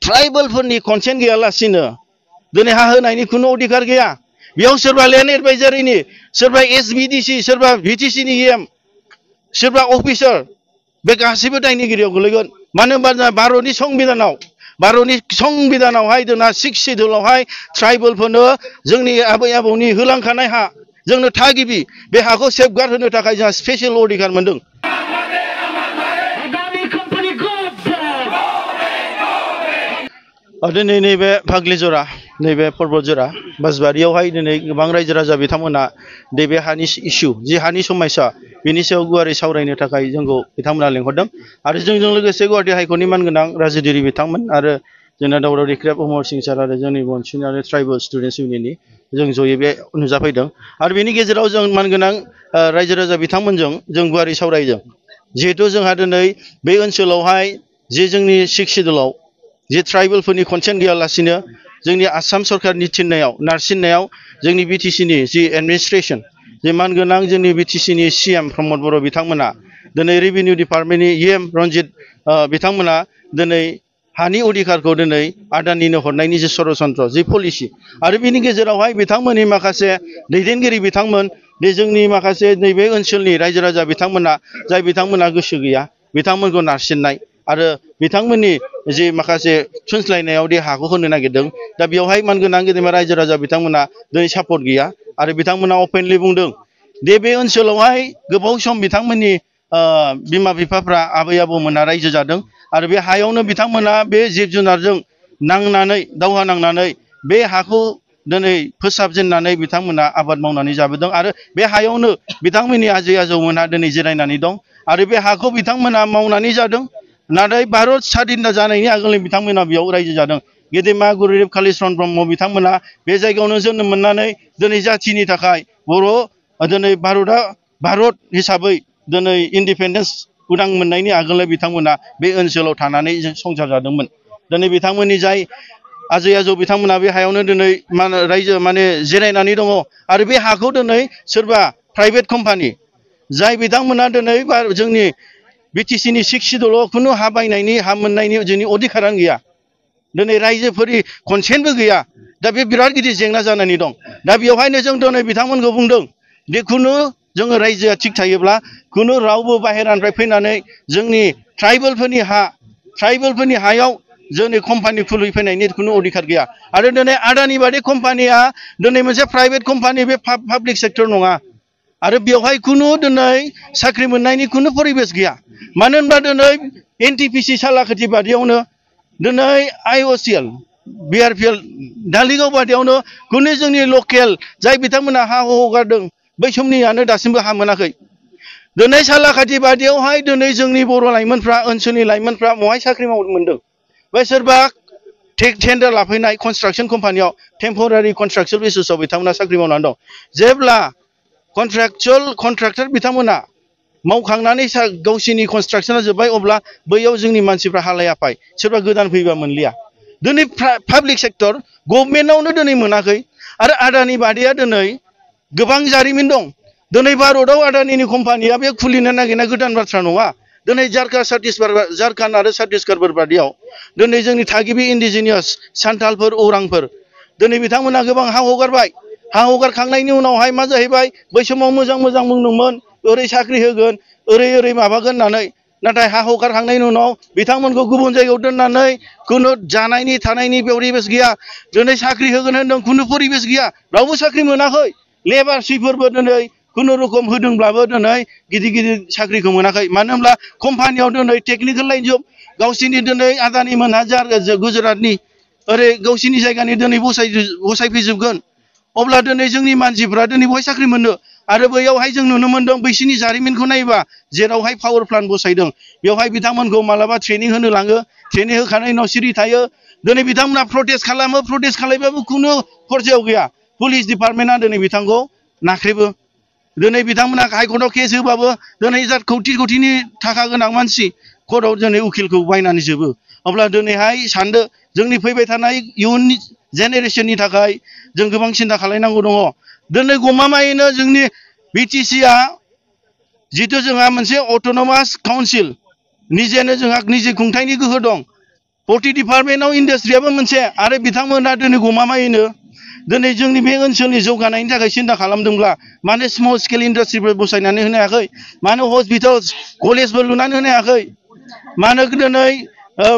ट्राइबेलफोरनि consent गैयालासिनो दिनै हा होनायनि खुनु अधिकार गैया बेयाव सोरबा लेन्ड एडभाइजारिनि सोरबा एसबिडिसि सोरबा भिटिसिनि सोरबा अफिसार बे गासैबो दायनिगिरियाव गोलैगोन मानो होनबा भारतनि संबिधानावहाय जोंना 6 सिड्युलावहाय ट्राइबेलफोरनो जोंनि आबै आबौनि होलांखानाय हा जोंनो थागिबि बे हाखौ सेफगार्ड होनो थाखाय जोंहा स्पेशल अधिकार मोनदों दिनै नैबे फाग्लिजरा नैबे पर्बतजरा बासबारियावहाय दिनै गोबां रायजो राजा बिथांमोना नैबे हानि इस्यु जि हानि समस्या बेनि सायाव गुवारै सावरायनो थाखाय जोंखौ बिथांमोना लेंहरदों आरो जोंजों लोगोसे गुवाहाटी हाइकर्टनि मानगोनां राजोदिरि बिथांमोन आरो जोंना दावराव क्रेप अमर सिं सार आरो जोंनि बनसिन आरो ट्राइबेल स्टुडेन्टस इउनियननि जों जयै बे नुजाफैदों आरो बेनि गेजेराव जों मानगोनां रायजो राजा बिथांमोनजों जों गुवारै सावरायदों जिहेतु जोंहा दिनै बे ओनसोलावहाय जे जोंनि 6 सिड्युलाव जे ट्राइबेलफोरनि कनसेन्ट गैयालासिनो जोंनि आसाम सरकारनि नारसिननायाव जोंनि बिटिसिनि जि एडमिनिस्ट्रेसन जे मानगोनां जोंनि बिटिसिनि सिएम प्रमद बर' बिथांमोना दिनै रेभिनिउ डिपार्टमेन्टनि इएम रनजित बिथांमोना दिनै हानि अधिकारखौ दिनै आदानिनो हरनायनि जे सरासनस्रा जि पलिसि आरो बिनि गेजेरावहाय बिथांमोननि माखासे दैदेनगिरि बिथांमोन बे जोंनि माखासे नैबे ओनसोलनि रायजो राजा बिथांमोना जाय बिथांमोना गोसो गैया बिथांमोनखौ नारसिननाय आरो बिथांमोननि जे माखासे थुनस्लायनायाव दे हाखौ होनो नागिरदों दा बेवहाय मानगोनां गेदेमा रायजो राजा बिथांमोना दिनै सापर्ट गैया आरो बिथांमोना अपेनलि बुंदों दे बे ओनसोलावहाय गोबाव सम बिथांमोननि बिमा बिफाफ्रा आबै आबौमोना रायजो जादों आरो बे हायावनो बिथांमोना बे जिब जुनारजों नांनानै दावहा नांनानै बे हाखौ दिनै फोसाबजेननानै बिथांमोना आबाद मावनानै जाबोदों आरो बे हायावनो बिथांमोननि आजै आजौमोनहा दिनै जिरायनानै दं आरो बे हाखौ बिथांमोना मावनानै जादों नाथाय भारत स्वाधीनता जानायनि आगोलनि बिथांमोना बेयाव रायजो जादों गेदेमा गुरुदेब कालिचरण ब्रह्म बिथांमोना बे जायगायावनो जोनोम मोननानै दिनै जाथिनि थाखाय दिनै भारत हिसाबै दिनै इन्डिपेन्डेन्स उदां मोननायनि आगोलनो बिथांमोना बे ओनसोलाव थानानै संसार जादोंमोन दिनै बिथांमोननि जाय आजै आजौ बिथांमोना बे हायावनो दिनै रायजो जिरायनानै दङ आरो बे हाखौ दिनै सोरबा प्राइभेट कम्पानि जाय बिथांमोना दिनै जोंनि बिटिसिनि 6 सिड्युलाव खुनु हा बायनायनि हा मोननायनि जोंनि अधिकारानो गैया दिनै रायजोफोरनि कनसेन्टबो गैया दा बे बिराद गिदिर जेंना जानानै दं दा बेवहायनो जों दिनै बिथांमोनखौ बुंदों दे खुनु जोङो रायजोआ थिग थायोब्ला खुनु रावबो बाहेरानिफ्राय फैनानै जोंनि ट्राइबेलफोरनि हायाव जोंनि कम्पानि खुलिफैनायनि खुनु अधिकार गैया आरो दिनै आदानि बादि कम्पानिया दिनै मोनसे प्राइभेट कम्पानि बे पाब्लिक सेक्टर नङा आरो बेवहाय खुनु दिनै साख्रि मोननायनि खुनु परिबेस गैया मानो होनबा दिनै एनटिपिसि सालाकाथि बादियावनो दिनै आइअसिएल बिआरपिएल धालिगाव बादियावनो खुनु जोंनि लकेल जाय बिथांमोना हा हगारदों बै समनियानो दासिमबो हा मोनाखै दिनै सालाकाथि बादियावहाय दिनै जोंनि बर' लाइमोनफ्रा ओनसोलनि लाइमोनफ्रा बहाय साख्रि मोनदों बे सोरबा टेन्डार लाफैनाय कनस्ट्राक्सन कम्पानियाव टेम्परारि कनस्ट्राक्सन बेसिसाव बिथांमोना साख्रि मावनानै दं जेब्ला कन्ट्राक्टर बिथांमोना मावखांनानै गावसिनि कनस्ट्राक्सना जोब्बाय अब्ला बैयाव जोंनि मानसिफ्रा हालाय हाफाय सोरबा गोदान फैबा मोनलिया दिनै पाब्लिक सेक्टर गभर्नमेन्टआवनो दिनै मोनाखै आरो आदानि बादैया दिनै गोबां जारिमिन दं दिनै भारतआव आदानिनि कम्पानिया बे खुलिनो नागिरनाय गोदान बाथ्रा नङा दिनै झारखान्ड आरो छत्तीसगढ़ बादियाव दिनै जोंनि थागिबि इन्डिजिनियास सान्थालफोर औरांफोर दिनै बिथांमोना गोबां हा हगारबाय हा हगारखांनायनि उनावहाय मा जाहैबाय बै समाव मोजां बुंदोंमोन ओरै साख्रि होगोन ओरै माबागोन होननानै नाथाय हा हगारखांनायनि उनाव बिथांमोनखौ गुबुन जायगायाव दोननानै खुनु जानायनि थानायनि परिबेस गैया दिनै साख्रि होगोन होनदों खुनु परिबेस गैया रावबो साख्रि मोनाखै लेबार सुइफोरबो दिनै खुनु रखम होदोंब्लाबो दिनै गिदिर साख्रिखौ मोनाखै मानो होनब्ला कम्पानियाव दिनै टेकनिकेल लाइन जब गावसिनि दिनै आदानि मोनहा गुजरातनि ओरै गावसिनि जायगानि दिनै बसायफैजोबगोन अब्ला दिनै जोंनि मानसिफ्रा दिनै बहाय साख्रि मोननो आरो बैयावहाय जों नुनो मोनदों बैसिनि जारिमिनखौ नायोबा जेरावहाय पावार प्लान्ट बसायदों बेवहाय बिथांमोनखौ मालाबा ट्रेनिं होनो लाङो ट्रेनिं होखांनायनि उनाव सिरि थायो दिनै बिथांमोना प्रटेस्ट खालामो प्रटेस्ट खालामबाबो खुनु खरसायाव गैया पुलिस डिपार्टमेन्टआ दिनै बिथांखौ नाख्रेबो दिनै बिथांमोना हाइकर्टआव केस होबाबो दिनै कौटिनि थाखा गोनां मानसि कर्टआव दिनै उकिलखौ बायनानै जोबो अब्ला दिनैहाय सानदो जोंनि फैबाय थानाय इयुननि जेनेरेसननि थाखाय जों गोबां सिन्था खालामनांगौ दङ दिनै गमामायैनो जोंनि बिटिसिआ जितु जोंहा मोनसे अट'नमास काउन्सिल निजे खुंथायनि गोहो दं प्रति डिपार्टमेन्टआव इन्डास्ट्रियाबो मोनसे आरो बिथांमोना दिनै गमामायैनो दिनै जोंनि बे ओनसोलनि जौगानायनि थाखाय सिन्था खालामदोंब्ला मानो स्मल स्केल इन्डास्ट्रिफोर बसायनानै होनो हायाखै मानो हस्पिटाल कलेजबो लुनानै होनो हायाखै मानो दिनै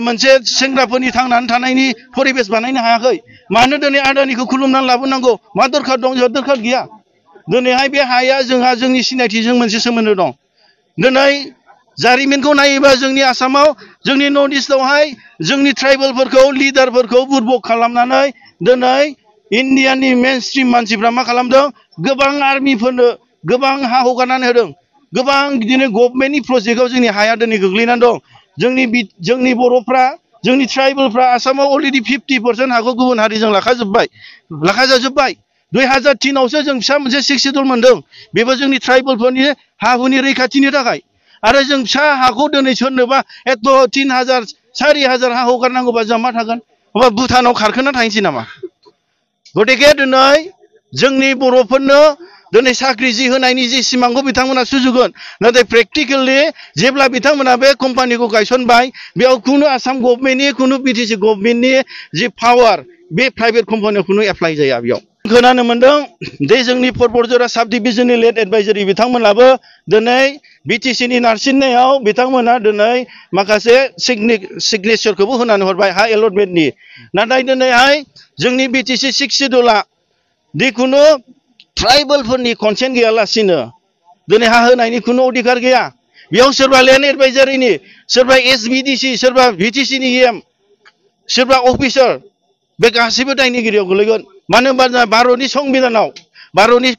मोनसे सेंग्राफोरनि थांनानै थानायनि परिबेस बानायनो हायाखै मानो दिनै आदानिखौ खुलुमनानै लाबोनांगौ मा दरखार दं जोंहा दरखार गैया दिनैहाय बे हाया जोंहा जोंनि सिनायथिजों मोनसे सोमोन्दो दं दिनै जारिमिनखौ नायोबा जोंनि आसामाव जोंनि नर्थ इस्टआवहाय जोंनि ट्राइबेलफोरखौ लिडारफोरखौ बुरबक खालामनानै दिनै इन्डियानि मेन स्ट्रिम मानसिफ्रा मा खालामदों गोबां आर्मिफोरनो गोबां हा हगारनानै होदों गोबां बिदिनो गभर्नमेन्टनि प्रजेक्टआव जोंनि हाया दिनै गोग्लैनानै दं जोंनि बर'फ्रा जोंनि ट्राइबेलफ्रा आसामाव अलरेडि 50% हाखौ गुबुन हारिजों लाखाजाजोब्बाय 2003 आवसो जों फिसा मोनसे 6 शिड्युल मोनदों बेबो जोंनि ट्राइबेलफोरनि हा हुनि रैखाथिनि थाखाय आरो जों फिसा हाखौ दिनै सोरनोबा एथ' 3000 4000 हा हगारनांगौबा जों मा थागोन होमबा भुटानाव खारखोना थाहैनोसै नामा गतिके दिनै जोंनि बर'फोरनो दिनै साख्रि जि होनायनि जि सिमांखौ बिथांमोना सुजुगोन नाथाय प्रेक्टिकेलि जेब्ला बिथांमोना बे कम्पानिखौ गायसनबाय बेयाव खुनु आसाम गभर्नमेन्टनि खुनु बिटिसि गभर्नमेन्टनि जि पावार बे प्राइभेट कम्पानियाव खुनु एप्लाइ जाया बेयाव खोनानो मोनदों दे जोंनि परबरजरा साब डिभिजननि लेड एडभाइजारि बिथांमोनाबो दिनै बिटिसिनि नारसिननायाव बिथांमोना दिनै माखासे सिगनेचारखौबो होनानै हरबाय हा एलटमेन्टनि नाथाय दिनैहाय जोंनि बिटिसि 6 शिड्युलआ जिखुनु ट्राइबेलफोरनि कनसेन्ट गैयालासिनो दिनै हा होनायनि खुनु अधिकार गैया बेयाव सोरबा लेन्ड एडभाइजारिनि सोरबा एसबिडिसि सोरबा बिटिसिनि एम सोरबा अफिसार बे गासैबो दायनिगिरियाव गोलैगोन मानो होनबा भारतनि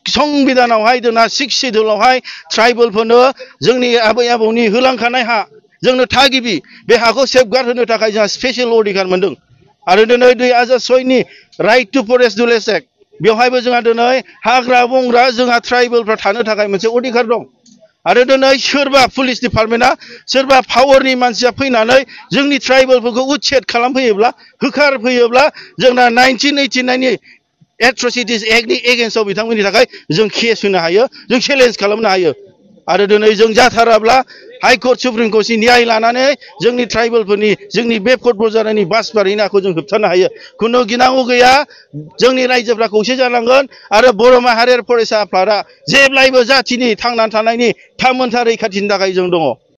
संबिधानावहाय जोंना 6 शिड्युलावहाय ट्राइबेलफोरनो जोंनि आबै आबौनि होलांखानाय हा जोंनो थागिबि बे हाखौ सेफगार्ड होनो थाखाय जोंहा स्पेसियेल अधिकार मोनदों आरो दिनै 2006 नि right to forest rules act बेवहायबो जोंहा दिनै हाग्रा बंग्रा जोंहा ट्राइबेलफ्रा थानो थाखाय मोनसे अधिकार दं आरो दिनै सोरबा पुलिस डिपार्टमेन्टआ सोरबा पावारनि मानसिया फैनानै जोंनि ट्राइबेलफोरखौ उच्छेद खालामफैयोब्ला होखारफैयोब्ला जोंना 1989 नि एट्रसिटिस एक्टनि एगेन्स्टआव बिथांमोननि थाखाय जों केस होनो हायो जों चेलेन्ज खालामनो हायो आरो दिनै जों जाथाराब्ला हाइकर्ट सुप्रिम कर्टनि न्याय लानानै जोंनि ट्राइबेलफोरनि जोंनि बे परबरजरानि बासबारिनि हाखौ जों होबथानो हायो खुनु गिनांगौ गैया जोंनि रायजोफ्रा खौसे जानांगोन आरो बर' माहारियारि फरायसा आफादा जेब्लायबो जाथिनि थांनानै थानायनि थामोनथा रैखाथिनि थाखाय जों दङ।